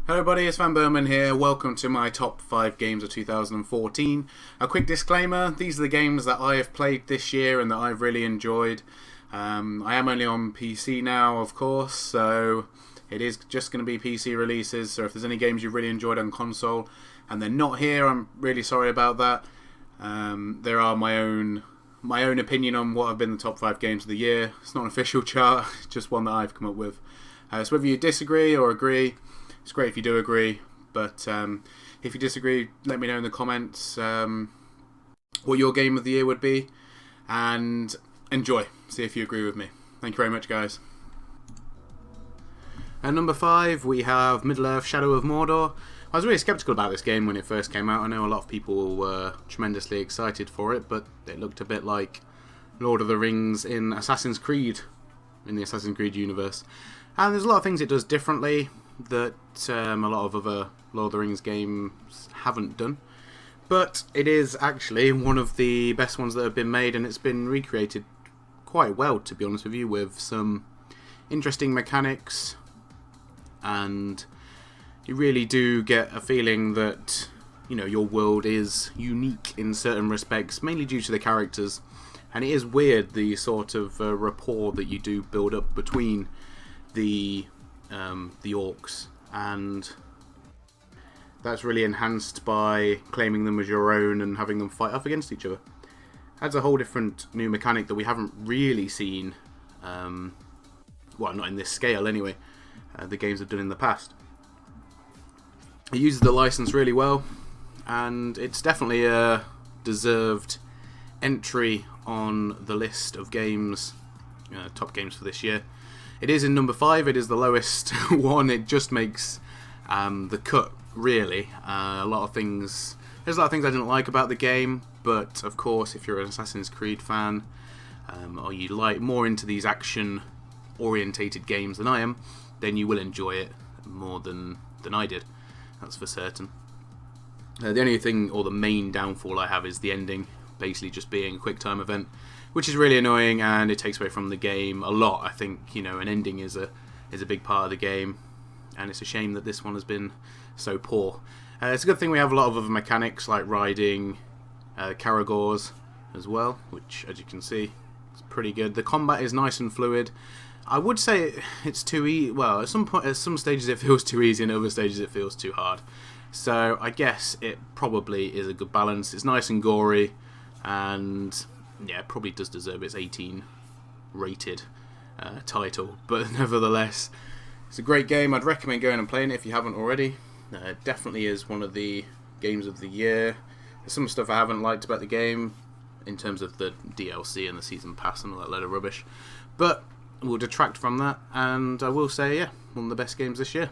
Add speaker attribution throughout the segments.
Speaker 1: Hello everybody, it's vanburman here. Welcome to my top 5 games of 2014. A quick disclaimer, these are the games that I have played this year and that I've really enjoyed. I am only on PC now, of course, so it is just going to be PC releases. So if there's any games you've really enjoyed on console and they're not here, I'm really sorry about that. There are my own opinion on what have been the top 5 games of the year. It's not an official chart, it's just one that I've come up with. So whether you disagree or agree, it's great if you do agree, but if you disagree, let me know in the comments what your game of the year would be, and enjoy. See if you agree with me. Thank you very much, guys. At number 5, we have Middle-earth: Shadow of Mordor. I was really sceptical about this game when it first came out. I know a lot of people were tremendously excited for it, but it looked a bit like Lord of the Rings in Assassin's Creed, in the Assassin's Creed universe. And there's a lot of things it does differently that a lot of other Lord of the Rings games haven't done. But it is actually one of the best ones that have been made, and it's been recreated quite well, to be honest with you, with some interesting mechanics, and you really do get a feeling that, you know, your world is unique in certain respects, mainly due to the characters. And it is weird, the sort of rapport that you do build up between the orcs, and that's really enhanced by claiming them as your own and having them fight off against each other. Adds a whole different new mechanic that we haven't really seen, well, not in this scale anyway, the games have done in the past. It uses the license really well, and it's definitely a deserved entry on the list of games, top games for this year. It is in number 5, it is the lowest one. It just makes the cut, really. There's a lot of things I didn't like about the game, but of course, if you're an Assassin's Creed fan, or you like more into these action-orientated games than I am, then you will enjoy it more than I did. That's for certain. The only thing, or the main downfall I have, is the ending, basically just being a quick time event, which is really annoying, and it takes away from the game a lot. I think, you know, an ending is a big part of the game, and it's a shame that this one has been so poor. It's a good thing we have a lot of other mechanics like riding Caragors as well, which, as you can see, is pretty good. The combat is nice and fluid. I would say it's too easy. Well, at some stages it feels too easy, and at other stages it feels too hard. So I guess it probably is a good balance. It's nice and gory, and yeah, it probably does deserve its 18 rated title, but nevertheless, it's a great game. I'd recommend going and playing it if you haven't already. It definitely is one of the games of the year. There's some stuff I haven't liked about the game in terms of the DLC and the season pass and all that load of rubbish, but we'll detract from that, and I will say, yeah, one of the best games this year.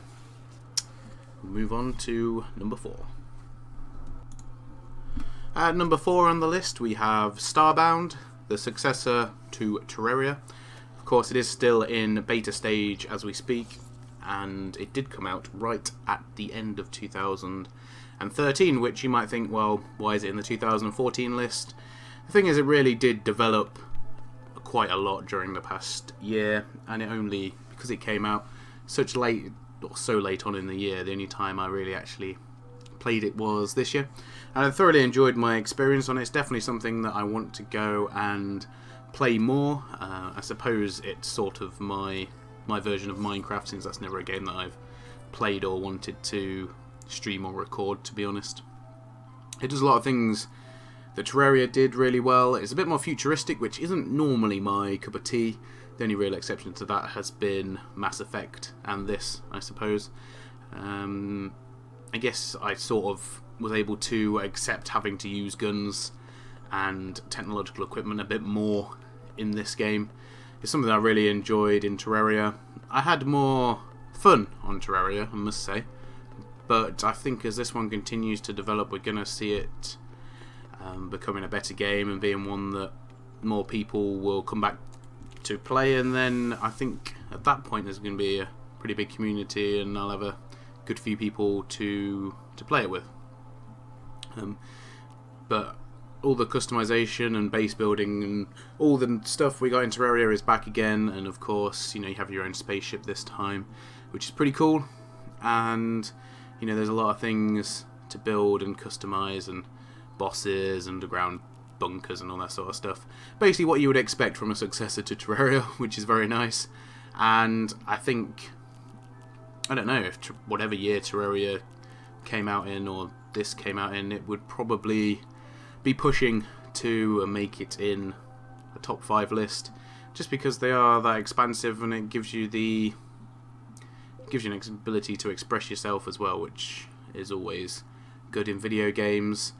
Speaker 1: We'll move on to number 4. At number 4 on the list, we have Starbound, the successor to Terraria. Of course, it is still in beta stage as we speak, and it did come out right at the end of 2013, which you might think, well, why is it in the 2014 list? The thing is, it really did develop quite a lot during the past year, and it only, because it came out so late on in the year, the only time I really actually played it was this year, and I thoroughly enjoyed my experience on it. It's definitely something that I want to go and play more. I suppose it's sort of my version of Minecraft, since that's never a game that I've played or wanted to stream or record, to be honest. It does a lot of things that Terraria did really well. It's a bit more futuristic, which isn't normally my cup of tea. The only real exception to that has been Mass Effect and this, I suppose. I guess I sort of was able to accept having to use guns and technological equipment a bit more in this game. It's something I really enjoyed in Terraria. I had more fun on Terraria, I must say, but I think as this one continues to develop, we're going to see it becoming a better game and being one that more people will come back to play, and then I think at that point there's going to be a pretty big community, and I'll have a good few people to play it with. But all the customization and base building and all the stuff we got in Terraria is back again, and of course, you know, you have your own spaceship this time, which is pretty cool. and you know, there's a lot of things to build and customize, and bosses, underground bunkers, and all that sort of stuff. Basically what you would expect from a successor to Terraria, which is very nice. And I think, I don't know, if whatever year Terraria came out in, or this came out in, it would probably be pushing to make it in a top 5 list, just because they are that expansive, and it gives you an ability to express yourself as well, which is always good in video games.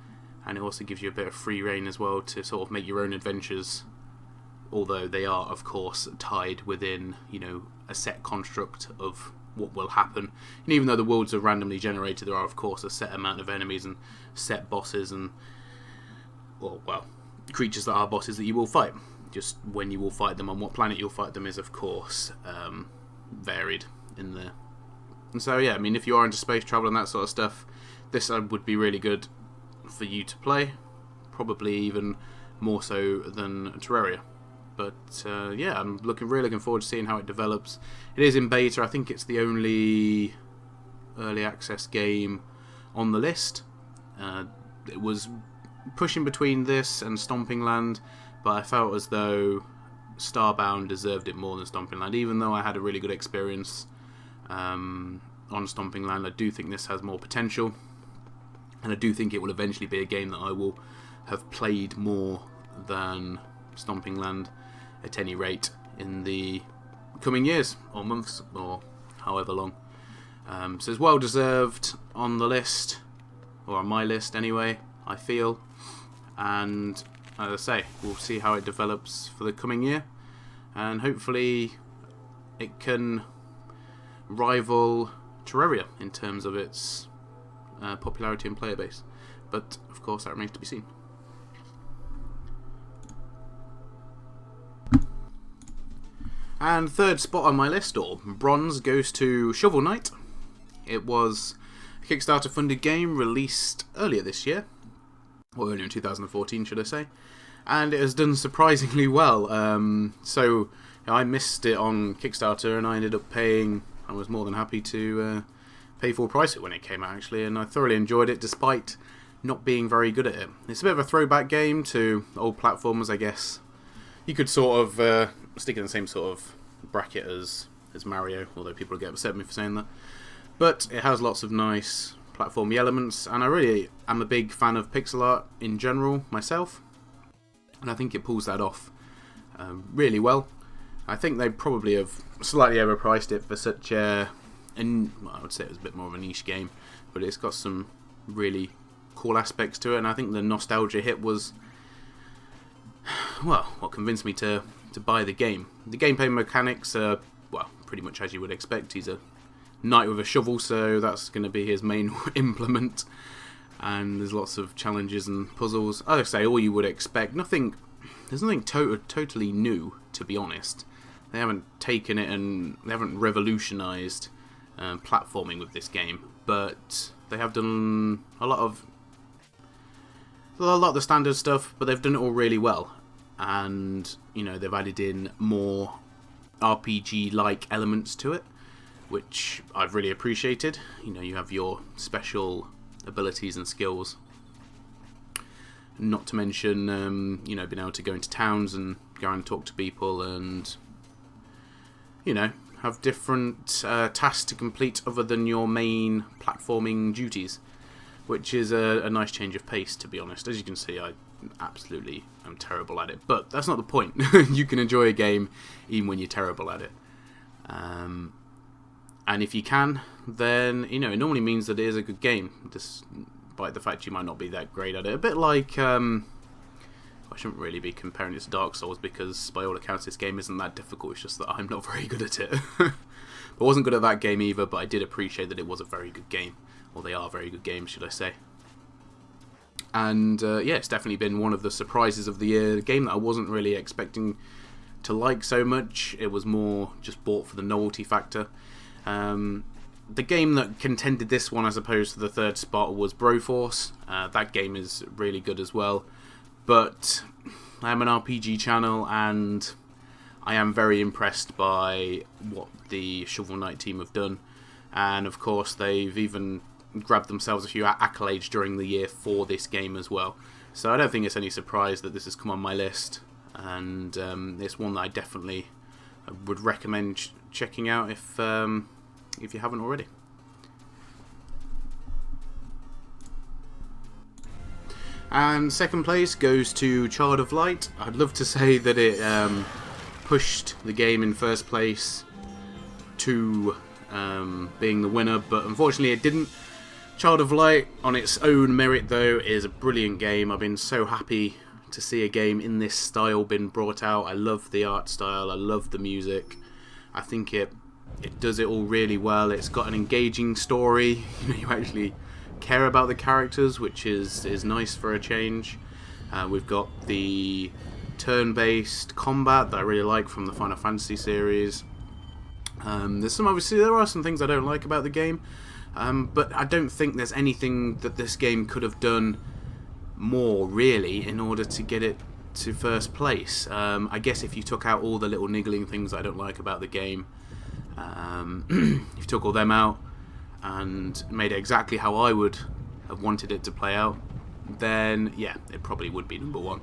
Speaker 1: And it also gives you a bit of free reign as well to sort of make your own adventures, although they are of course tied within, you know, a set construct of what will happen. And even though the worlds are randomly generated, there are of course a set amount of enemies and set bosses and, well, creatures that are bosses that you will fight. Just when you will fight them, on what planet you'll fight them, is of course varied in there. And so yeah, I mean, if you are into space travel and that sort of stuff, this would be really good for you to play, probably even more so than Terraria. But yeah, I'm really looking forward to seeing how it develops. It is in beta. I think it's the only early access game on the list. It was pushing between this and Stomping Land, but I felt as though Starbound deserved it more than Stomping Land. Even though I had a really good experience on Stomping Land, I do think this has more potential. And I do think it will eventually be a game that I will have played more than Stomping Land, at any rate, in the coming years, or months, or however long. So it's well deserved on the list, or on my list anyway, I feel. And as I say, we'll see how it develops for the coming year. And hopefully it can rival Terraria in terms of its popularity and player base, but of course that remains to be seen. And third spot on my list, or bronze, goes to Shovel Knight. It was a Kickstarter funded game released earlier this year, or earlier in 2014 should I say, and it has done surprisingly well. So I missed it on Kickstarter, and I ended up paying, I was more than happy to pay full price it when it came out actually, and I thoroughly enjoyed it despite not being very good at it. It's a bit of a throwback game to old platformers, I guess. You could sort of stick it in the same sort of bracket as Mario, although people will get upset at me for saying that. But it has lots of nice platformy elements, and I really am a big fan of pixel art in general myself, and I think it pulls that off really well. I think they probably have slightly overpriced it for such a, and I would say it was a bit more of a niche game, but it's got some really cool aspects to it, and I think the nostalgia hit was, well, what convinced me to buy the game. The gameplay mechanics are, well, pretty much as you would expect. He's a knight with a shovel, so that's going to be his main implement, and there's lots of challenges and puzzles. I would say all you would expect. There's nothing totally new, to be honest. They haven't taken it and they haven't revolutionised platforming with this game, but they have done a lot of the standard stuff, but they've done it all really well. And you know, they've added in more RPG-like elements to it, which I've really appreciated. You know, you have your special abilities and skills, not to mention you know, being able to go into towns and go and talk to people, and you know, have different tasks to complete other than your main platforming duties, which is a nice change of pace, to be honest. As you can see, I absolutely am terrible at it, but that's not the point. You can enjoy a game even when you're terrible at it, and if you can, then you know, it normally means that it is a good game, despite the fact you might not be that great at it. A bit like I shouldn't really be comparing it to Dark Souls, because by all accounts this game isn't that difficult, it's just that I'm not very good at it. I wasn't good at that game either, but I did appreciate that it was a very good game, or they are very good games, should I say. And yeah, it's definitely been one of the surprises of the year, a game that I wasn't really expecting to like so much. It was more just bought for the novelty factor. The game that contended this one as opposed to the third spot was Broforce. That game is really good as well, but I am an RPG channel and I am very impressed by what the Shovel Knight team have done, and of course they've even grabbed themselves a few accolades during the year for this game as well. So I don't think it's any surprise that this has come on my list, and it's one that I definitely would recommend checking out if you haven't already. And second place goes to Child of Light. I'd love to say that it pushed the game in first place to being the winner, but unfortunately it didn't. Child of Light, on its own merit though, is a brilliant game. I've been so happy to see a game in this style been brought out. I love the art style, I love the music. I think it does it all really well. It's got an engaging story. You actually care about the characters, which is nice for a change. We've got the turn-based combat that I really like from the Final Fantasy series. There are some things I don't like about the game, but I don't think there's anything that this game could have done more really in order to get it to first place. I guess if you took out all the little niggling things I don't like about the game, if you took all them out and made it exactly how I would have wanted it to play out, then yeah, it probably would be number one.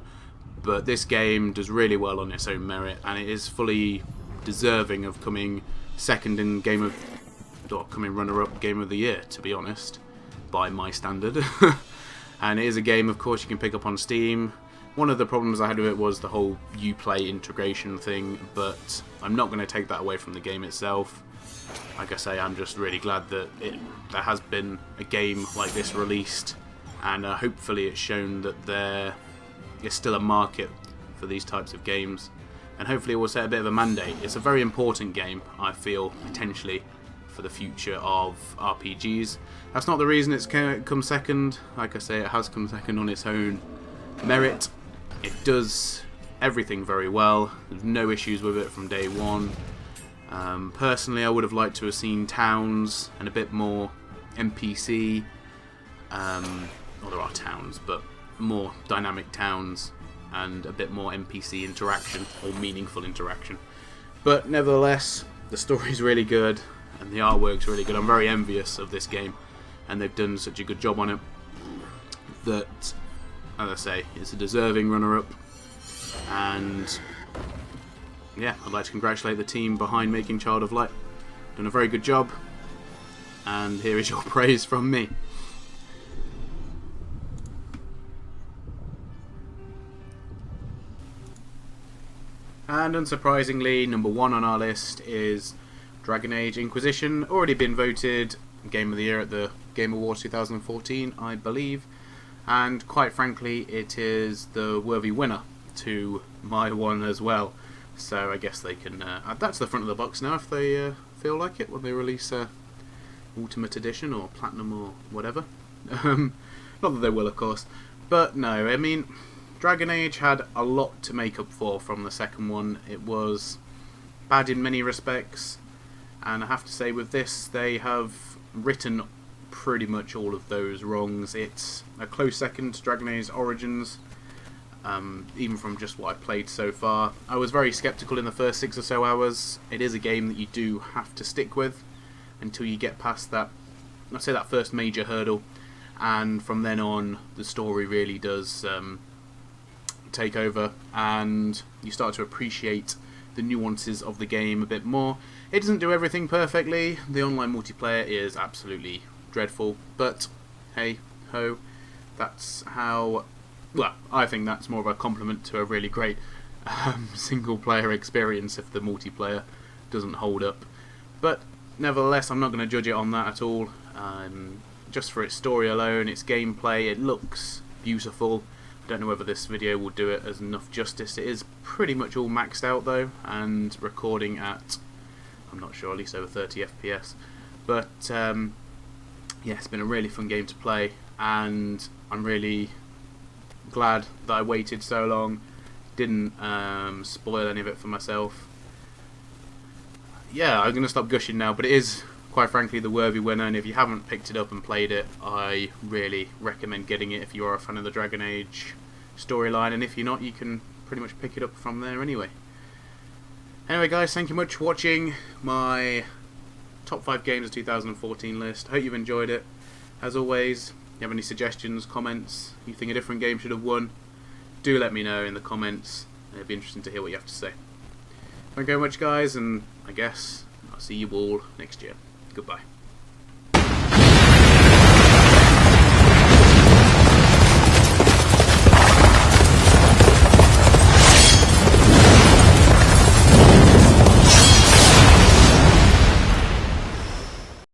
Speaker 1: But this game does really well on its own merit, and it is fully deserving of coming second in coming runner-up Game of the Year, to be honest, by my standard. And it is a game, of course, you can pick up on Steam. One of the problems I had with it was the whole Uplay integration thing, but I'm not going to take that away from the game itself. Like I say, I'm just really glad that there has been a game like this released, and hopefully it's shown that there is still a market for these types of games, and hopefully it will set a bit of a mandate. It's a very important game, I feel, potentially, for the future of RPGs. That's not the reason it's come second. Like I say, it has come second on its own merit. It does everything very well. There's no issues with it from day one. Personally, I would have liked to have seen towns and a bit more NPC. Well, there are towns, but more dynamic towns and a bit more NPC interaction, or meaningful interaction. But nevertheless, the story's really good and the artwork's really good. I'm very envious of this game, and they've done such a good job on it that, as I say, it's a deserving runner-up. And yeah, I'd like to congratulate the team behind making Child of Light. Done a very good job, and here is your praise from me. And unsurprisingly, number one on our list is Dragon Age Inquisition. Already been voted Game of the Year at the Game Awards 2014, I believe. And quite frankly, it is the worthy winner to my one as well. So I guess they can add that to the front of the box now if they feel like it, when they release Ultimate Edition or Platinum or whatever. Not that they will, of course. But no, I mean, Dragon Age had a lot to make up for from the second one. It was bad in many respects, and I have to say with this, they have written pretty much all of those wrongs. It's a close second to Dragon Age Origins, even from just what I've played so far. I was very sceptical in the first 6 or so hours. It is a game that you do have to stick with until you get past that, I'd say, that first major hurdle, and from then on the story really does take over, and you start to appreciate the nuances of the game a bit more. It doesn't do everything perfectly. The online multiplayer is absolutely dreadful, but hey ho, that's how, well, I think that's more of a compliment to a really great single player experience if the multiplayer doesn't hold up. But nevertheless, I'm not going to judge it on that at all. Just for its story alone, its gameplay, it looks beautiful. I don't know whether this video will do it as enough justice. It is pretty much all maxed out though, and recording at, I'm not sure, at least over 30 FPS. But yeah, it's been a really fun game to play, and I'm really glad that I waited so long, didn't spoil any of it for myself. Yeah, I'm going to stop gushing now, but it is, quite frankly, the worthy winner, and if you haven't picked it up and played it, I really recommend getting it if you are a fan of the Dragon Age storyline, and if you're not, you can pretty much pick it up from there anyway. Anyway guys, thank you much for watching my top 5 games of 2014 list. Hope you've enjoyed it. As always, if you have any suggestions, comments, you think a different game should have won, do let me know in the comments. It'd be interesting to hear what you have to say. Thank you very much, guys, and I guess I'll see you all next year. Goodbye.